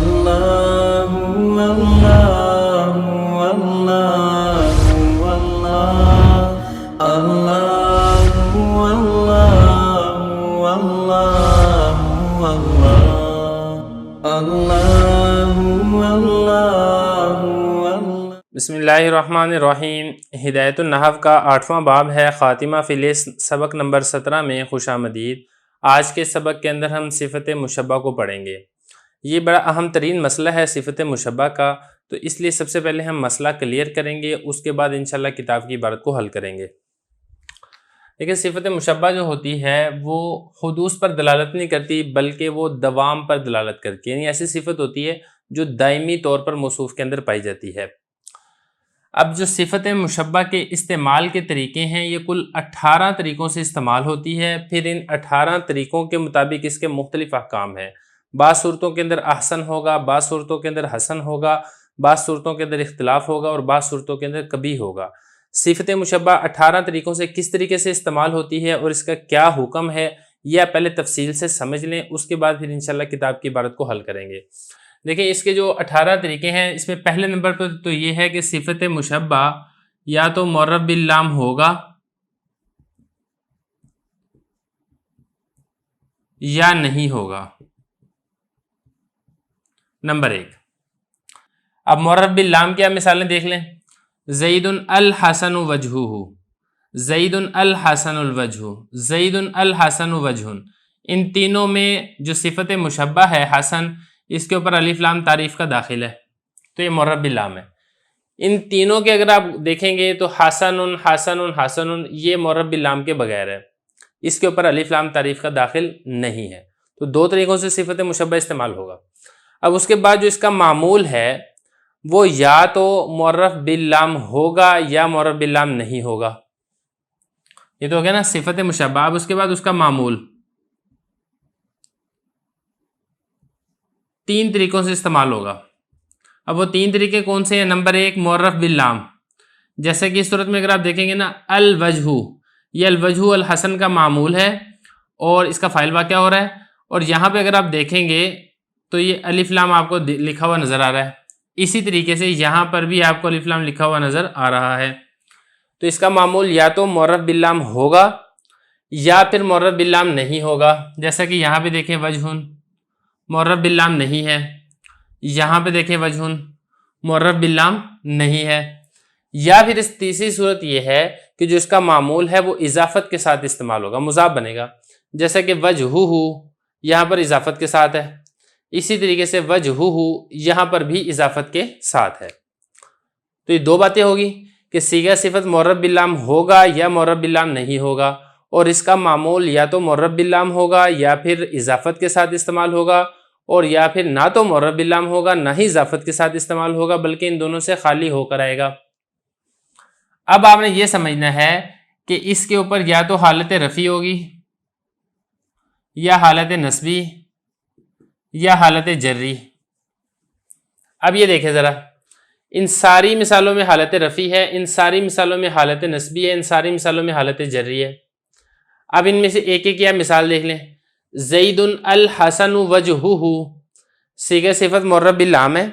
اللہ اللہ اللہ اللہ اللہ اللہ۔ بسم اللہ الرحمن الرحیم۔ ہدایت النحو کا 8واں باب ہے خاتمہ فی الاسم، سبق نمبر 17 میں خوش آمدید۔ آج کے سبق کے اندر ہم صفت مشبہ کو پڑھیں گے۔ یہ بڑا اہم ترین مسئلہ ہے صفت مشبہ کا، تو اس لیے سب سے پہلے ہم مسئلہ کلیئر کریں گے، اس کے بعد انشاءاللہ کتاب کی عبارت کو حل کریں گے۔ لیکن صفت مشبہ جو ہوتی ہے وہ حدوث پر دلالت نہیں کرتی، بلکہ وہ دوام پر دلالت کرتی ہے، یعنی ایسی صفت ہوتی ہے جو دائمی طور پر موصوف کے اندر پائی جاتی ہے۔ اب جو صفت مشبہ کے استعمال کے طریقے ہیں، یہ کل 18 طریقوں سے استعمال ہوتی ہے۔ پھر ان 18 طریقوں کے مطابق اس کے مختلف احکام ہیں۔ بعض صورتوں کے اندر احسن ہوگا، بعض صورتوں کے اندر حسن ہوگا، بعض صورتوں کے اندر اختلاف ہوگا اور بعض صورتوں کے اندر قبیح ہوگا۔ صفت مشبہ 18 طریقوں سے کس طریقے سے استعمال ہوتی ہے اور اس کا کیا حکم ہے، یہ پہلے تفصیل سے سمجھ لیں، اس کے بعد پھر انشاءاللہ کتاب کی عبارت کو حل کریں گے۔ دیکھیں اس کے جو 18 طریقے ہیں، اس میں پہلے نمبر پر تو یہ ہے کہ صفت مشبہ یا تو معرب باللام ہوگا یا نہیں ہوگا، نمبر 1۔ اب معرب باللام کیا مثالیں دیکھ لیں۔ زید الحسن وجہہ، زید الحسن الوجہ، زید الحسن وجہ، ان تینوں میں جو صفت مشبہ ہے حسن، اس کے اوپر الف لام تعریف کا داخل ہے، تو یہ معرب باللام ہے۔ ان تینوں کے اگر آپ دیکھیں گے تو حسن حسن حسن یہ معرب باللام کے بغیر ہے، اس کے اوپر الف لام تعریف کا داخل نہیں ہے، تو دو طریقوں سے صفت مشبہ استعمال ہوگا۔ اب اس کے بعد جو اس کا معمول ہے وہ یا تو معرب باللام ہوگا یا معرب باللام نہیں ہوگا، یہ تو ہو گیا نا صفت مشبہ۔ اب اس کے بعد اس کا معمول 3 طریقوں سے استعمال ہوگا۔ اب وہ 3 طریقے کون سے ہیں؟ نمبر 1 معرف باللام، جیسے کہ اس صورت میں اگر آپ دیکھیں گے نا الوجہ، یہ الوجہ الحسن کا معمول ہے اور اس کا فاعل واقع ہو رہا ہے، اور یہاں پہ اگر آپ دیکھیں گے تو یہ الف لام آپ کو لکھا ہوا نظر آ رہا ہے، اسی طریقے سے یہاں پر بھی آپ کو الف لام لکھا ہوا نظر آ رہا ہے، تو اس کا معمول یا تو معرف باللام ہوگا یا پھر معرف باللام نہیں ہوگا۔ جیسا کہ یہاں پہ دیکھیں وجہ معرف باللام نہیں ہے، یہاں پہ دیکھیں وجہ معرف باللام نہیں ہے، یا پھر اس تیسری صورت یہ ہے کہ جو اس کا معمول ہے وہ اضافت کے ساتھ استعمال ہوگا، مضاف بنے گا، جیسا کہ وجہہ یہاں پر اضافت کے ساتھ ہے، اسی طریقے سے وجہہ یہاں پر بھی اضافت کے ساتھ ہے۔ تو یہ 2 باتیں ہوگی کہ صیغہ صفت معرب باللام ہوگا یا معرب باللام نہیں ہوگا، اور اس کا معمول یا تو معرب باللام ہوگا یا پھر اضافت کے ساتھ استعمال ہوگا، اور یا پھر نہ تو معرب باللام ہوگا نہ ہی اضافت کے ساتھ استعمال ہوگا، بلکہ ان دونوں سے خالی ہو کر آئے گا۔ اب آپ نے یہ سمجھنا ہے کہ اس کے اوپر یا تو حالت رفع ہوگی یا حالت نصبی یا حالت جری۔ اب یہ دیکھیں ذرا، ان ساری مثالوں میں حالت رفع ہے، ان ساری مثالوں میں حالت نصبی ہے، ان ساری مثالوں میں حالت جری ہے۔ اب ان میں سے ایک ایک یا مثال دیکھ لیں۔ زید الحسن وجہہ، صیغہ صفت معرب باللام ہے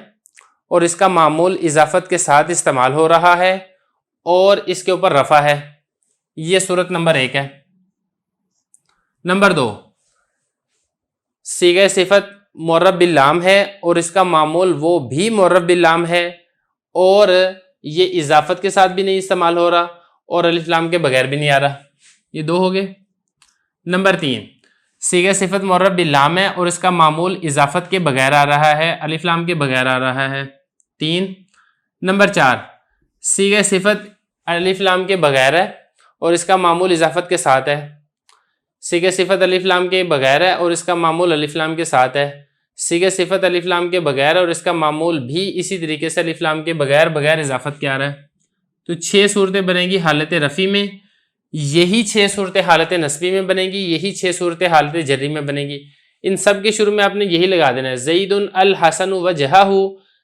اور اس کا معمول اضافت کے ساتھ استعمال ہو رہا ہے اور اس کے اوپر رفع ہے، یہ صورت نمبر 1 ہے۔ نمبر 2، صیغہ صفت معرب باللام ہے اور اس کا معمول وہ بھی معرب باللام ہے اور یہ اضافت کے ساتھ بھی نہیں استعمال ہو رہا اور الف لام کے بغیر بھی نہیں آ رہا، یہ 2 ہو گئے۔ نمبر 3، صیغہ صفت معرب باللام ہے اور اس کا معمول اضافت کے بغیر آ رہا ہے، الف لام کے بغیر آ رہا ہے، 3۔ نمبر 4، صیغہ صفت الف لام کے بغیر ہے اور اس کا معمول اضافت کے ساتھ ہے، صیغہ صفت الف لام کے بغیر ہے اور اس کا معمول الف لام کے ساتھ ہے، صیغہ صفت الف لام کے بغیر اور اس کا معمول بھی اسی طریقے سے الف لام کے بغیر اضافت کے آ رہا ہے۔ تو 6 صورتیں بنیں گی حالت رفع میں، یہی 6 صورتیں حالت نصبی میں بنیں گی، یہی 6 صورتیں حالت جری میں بنیں گی۔ ان سب کے شروع میں آپ نے یہی لگا دینا ہے، زید الحسن وجہہ،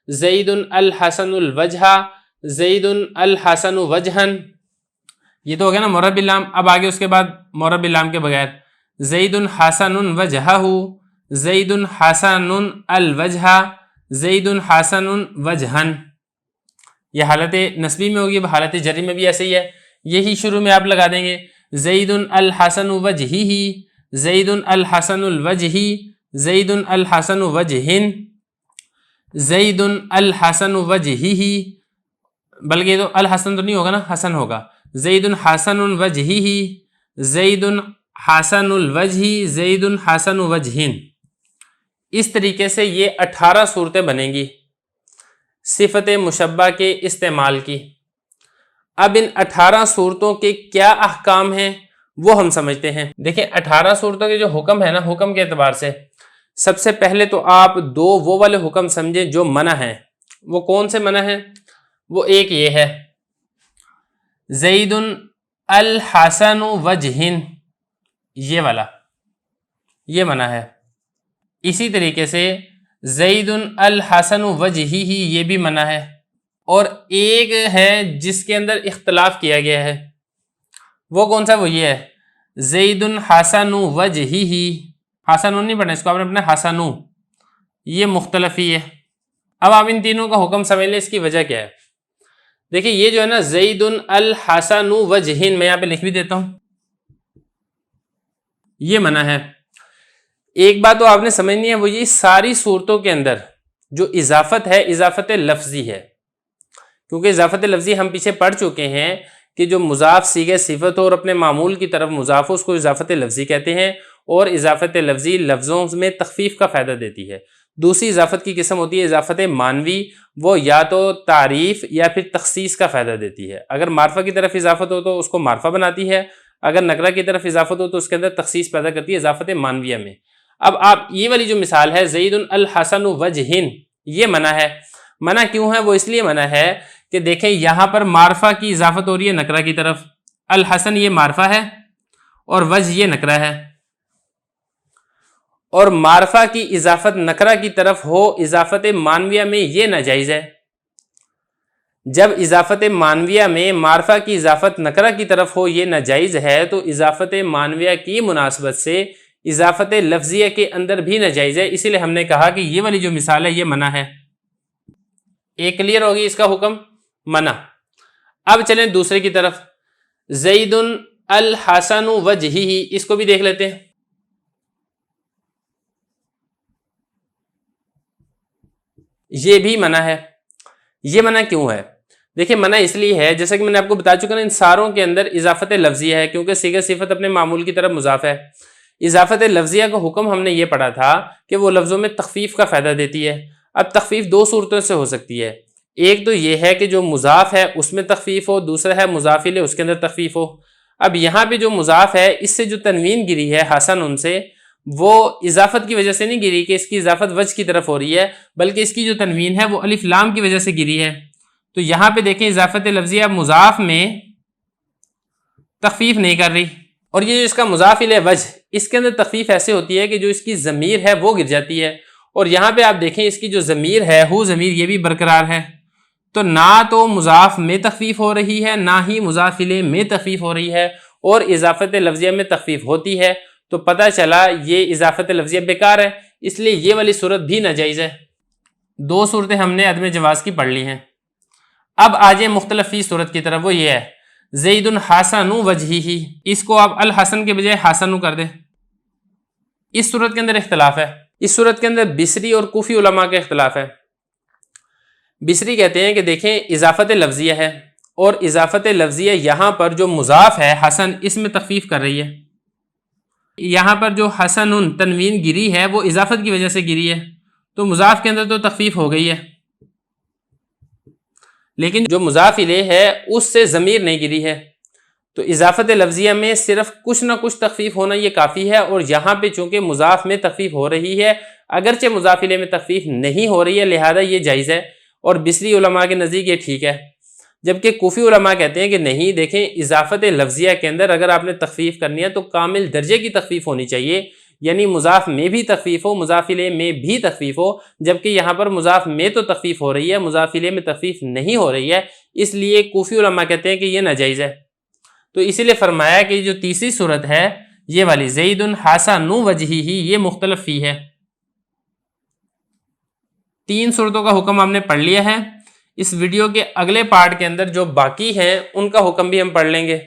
زید الحسن الوجہ، زید الحسن وجہن، یہ تو ہو گیا نا معرب باللام۔ اب آگے اس کے بعد معرب باللام کے بغیر زید حسن وجہہ، زید حسن الوجہ، زید حسن وجہن، یہ حالت نسبی میں ہوگی، حالت جری میں بھی ایسے ہی ہے، یہی شروع میں آپ لگا دیں گے زید الحسن وجہی، زید الحسن الوجہی، زید الحسن وجہن، زید الحسن وجہی، بلکہ یہ تو الحسن تو نہیں ہوگا نا، حسن ہوگا، زید حسن وجہی، زید حسن الوجہی، زید حسن وجہن۔ اس طریقے سے یہ 18 صورتیں بنیں گی صفت مشبہ کے استعمال کی۔ اب ان 18 صورتوں کے کیا احکام ہیں وہ ہم سمجھتے ہیں۔ دیکھیں 18 صورتوں کے جو حکم ہے نا، حکم کے اعتبار سے سب سے پہلے تو آپ دو وہ والے حکم سمجھیں جو منع ہیں۔ وہ کون سے منع ہیں؟ وہ ایک یہ ہے زید الحسن وجہن، یہ والا، یہ منع ہے۔ اسی طریقے سے زید الحسن وجہی، یہ بھی منع ہے۔ اور ایک ہے جس کے اندر اختلاف کیا گیا ہے، وہ کون سا؟ وہ یہ ہے زید حسن وجہی، حسن نہیں پڑھنا اس کو، آپ نے اپنا حسن، یہ مختلف ہی ہے۔ اب آپ ان تینوں کا حکم سمجھ لیں، اس کی وجہ کیا ہے؟ دیکھیں یہ جو ہے نا زید الحسن وجہن، میں یہاں پہ لکھ بھی دیتا ہوں، یہ منع ہے۔ ایک بات تو آپ نے سمجھنی ہے، وہ یہ ساری صورتوں کے اندر جو اضافت ہے، اضافت لفظی ہے، کیونکہ اضافت لفظی ہم پیچھے پڑھ چکے ہیں کہ جو مضاف صیغہ صفت ہو اور اپنے معمول کی طرف مضاف ہو، اس کو اضافت لفظی کہتے ہیں، اور اضافت لفظی لفظوں میں تخفیف کا فائدہ دیتی ہے۔ دوسری اضافت کی قسم ہوتی ہے اضافت معنوی، وہ یا تو تعریف یا پھر تخصیص کا فائدہ دیتی ہے۔ اگر معرفہ کی طرف اضافت ہو تو اس کو معرفہ بناتی ہے، اگر نکرہ کی طرف اضافت ہو تو اس کے اندر تخصیص پیدا کرتی ہے اضافت معنویہ میں۔ اب آپ یہ والی جو مثال ہے زید الحسن وجہن، یہ منع ہے۔ منع کیوں ہے؟ وہ اس لیے منع ہے کہ دیکھیں یہاں پر معرفہ کی اضافت ہو رہی ہے نکرہ کی طرف، الحسن یہ معرفہ ہے اور وجہ یہ نکرہ ہے، اور معرفہ کی اضافت نکرہ کی طرف ہو اضافت معنویہ میں، یہ ناجائز ہے۔ جب اضافت معنویہ میں معرفہ کی اضافت نکرہ کی طرف ہو یہ ناجائز ہے، تو اضافت معنویہ کی مناسبت سے اضافت لفظیہ کے اندر بھی ناجائز ہے۔ اسی لیے ہم نے کہا کہ یہ والی جو مثال ہے یہ منع ہے۔ ایک کلیئر ہوگی اس کا حکم منع۔ اب چلیں دوسرے کی طرف، زید الحسن وجہی، اس کو بھی دیکھ لیتے ہیں۔ یہ بھی منع ہے۔ یہ منع کیوں ہے؟ دیکھیں منع اس لیے ہے، جیسا کہ میں نے آپ کو بتا چکا نا، ان ساروں کے اندر اضافت لفظیہ ہے، کیونکہ صیغہ صفت اپنے معمول کی طرف مضاف ہے۔ اضافت لفظیہ کا حکم ہم نے یہ پڑھا تھا کہ وہ لفظوں میں تخفیف کا فائدہ دیتی ہے۔ اب تخفیف دو صورتوں سے ہو سکتی ہے، ایک تو یہ ہے کہ جو مضاف ہے اس میں تخفیف ہو، دوسرا ہے مضاف الیہ اس کے اندر تخفیف ہو۔ اب یہاں پہ جو مضاف ہے اس سے جو تنوین گری ہے حسن ان سے، وہ اضافت کی وجہ سے نہیں گری کہ اس کی اضافت وجہ کی طرف ہو رہی ہے، بلکہ اس کی جو تنوین ہے وہ الف لام کی وجہ سے گری ہے۔ تو یہاں پہ دیکھیں اضافت لفظیہ مضاف میں تخفیف نہیں کر رہی، اور یہ جو اس کا مضاف الیہ وجہ، اس کے اندر تخفیف ایسے ہوتی ہے کہ جو اس کی ضمیر ہے وہ گر جاتی ہے، اور یہاں پہ آپ دیکھیں اس کی جو ضمیر ہے ہو ضمیر یہ بھی برقرار ہے، تو نہ تو مضاف میں تخفیف ہو رہی ہے نہ ہی مضاف الیہ میں تخفیف ہو رہی ہے، اور اضافت لفظیہ میں تخفیف ہوتی ہے، تو پتہ چلا یہ اضافت لفظیہ بیکار ہے، اس لیے یہ والی صورت بھی ناجائز ہے۔ دو صورتیں ہم نے عدم جواز کی پڑھ لی ہیں۔ اب آ جائیں مختلف فی صورت کی طرف، وہ یہ ہے زید حسن وجہی، اس کو آپ الحسن کے بجائے حسن کر دیں۔ اس صورت کے اندر اختلاف ہے، اس صورت کے اندر بصری اور کوفی علماء کا اختلاف ہے۔ بصری کہتے ہیں کہ دیکھیں اضافت لفظیہ ہے، اور اضافت لفظیہ یہاں پر جو مضاف ہے حسن، اس میں تخفیف کر رہی ہے۔ یہاں پر جو حسن تنوین گری ہے وہ اضافت کی وجہ سے گری ہے، تو مضاف کے اندر تو تخفیف ہو گئی ہے، لیکن جو مضاف الیہ ہے اس سے ضمیر نہیں گری ہے، تو اضافت لفظیہ میں صرف کچھ نہ کچھ تخفیف ہونا یہ کافی ہے، اور یہاں پہ چونکہ مضاف میں تخفیف ہو رہی ہے، اگرچہ مضاف الیہ میں تخفیف نہیں ہو رہی ہے، لہذا یہ جائز ہے، اور بصری علماء کے نزدیک یہ ٹھیک ہے، جبکہ کوفی علماء کہتے ہیں کہ نہیں، دیکھیں اضافت لفظیہ کے اندر اگر آپ نے تخفیف کرنی ہے تو کامل درجے کی تخفیف ہونی چاہیے، یعنی مضاف میں بھی تخفیف ہو، مضاف الیہ میں بھی تخفیف ہو، جبکہ یہاں پر مضاف میں تو تخفیف ہو رہی ہے، مضاف الیہ میں تخفیف نہیں ہو رہی ہے، اس لیے کوفی علماء کہتے ہیں کہ یہ ناجائز ہے۔ تو اسی لیے فرمایا کہ جو تیسری صورت ہے یہ والی زید حسن وجہی، یہ مختلف فی ہے۔ 3 صورتوں کا حکم ہم نے پڑھ لیا ہے. اس ویڈیو کے اگلے پارٹ کے اندر جو باقی ہے ان کا حکم بھی ہم پڑھ لیں گے.